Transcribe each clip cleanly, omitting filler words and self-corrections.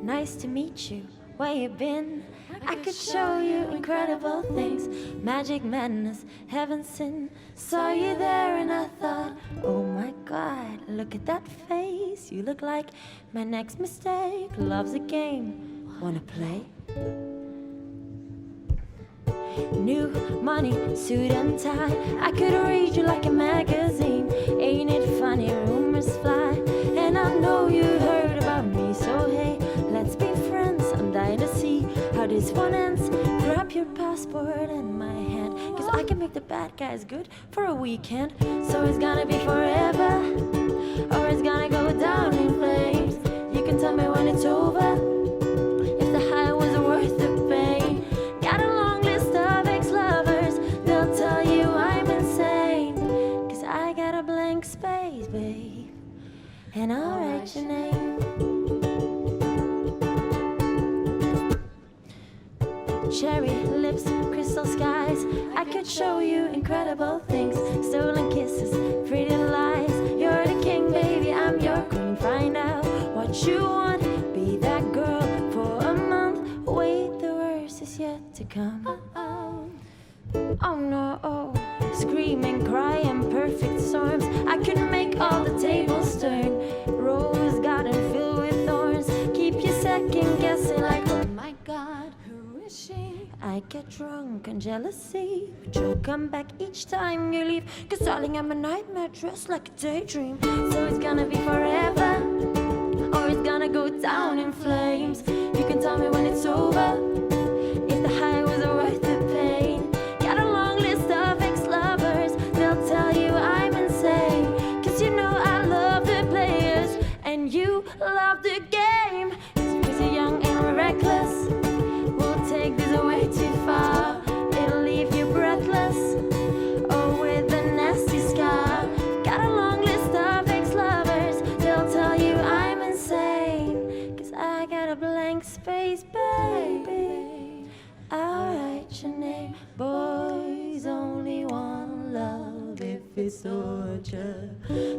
nice to meet you. Where you been? I could show you incredible things. Magic, madness, heaven, sin. Saw you there and I thought, oh my God, look at that face. You look like my next mistake. Love's a game. Wanna play? New money, suit and tie. I could read you like a magazine. Ain't it funny, rumors fly. And I know you heard about me. So hey, let's be friends. I'm dying to see how this one ends. Grab your passport and my hand, cause I can make the bad guys good for a weekend. So it's gonna be forever, or it's gonna go down in flames. You can tell me when it's over, if the high was worth the pain. Got a long list of ex-lovers, they'll tell you I'm insane. Cause I got a blank space, babe, and I'll write your name. Cherry lips, crystal skies. I could show you incredible things. Stolen kisses, pretty lies. You're the king, baby, I'm your queen. Find out what you want, be that girl for a month. Wait, the worst is yet to come. Oh no, screaming, crying, perfect storms. I could make all the tables turn. Rose garden filled with thorns. Keep you second guessing like, oh my God, who is she? I get drunk on jealousy, but you'll come back each time you leave. Cause darling, I'm a nightmare dressed like a daydream. So it's gonna be forever, or it's gonna go down in flames. You can tell me when it's over, if the high was worth the pain. Got a long list of ex-lovers, they'll tell you I'm insane. Cause you know I love the players, and you love the game. Cause you're young and reckless, we'll take this way too far. It'll leave you breathless, or with a nasty scar. Got a long list of ex-lovers, they'll tell you I'm insane. Cause I got a blank space, baby, I'll write your name. Boys only want love if it's torture.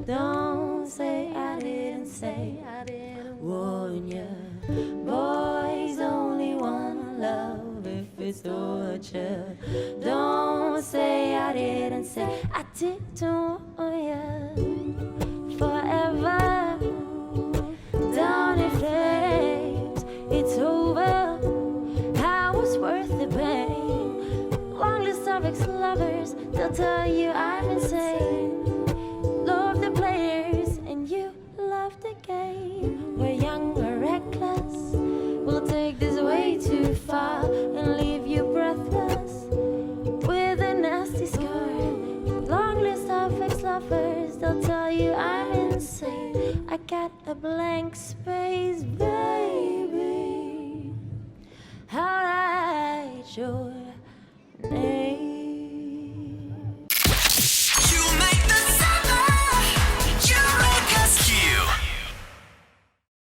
Don't say I didn't say, I didn't warn ya. Boys only want love if it's torture. Don't say I didn't say, I didn't warn ya. Forever down in flames, it's over. I was worth the pain. Long list of ex-lovers, they'll tell you I'm insane. Love the players, and you love the game. We're young, we're reckless, we'll take this way too far and leave you breathless with a nasty scar. Long list of ex-lovers, they'll tell you I'm insane. I got a blank space, baby, I'll write your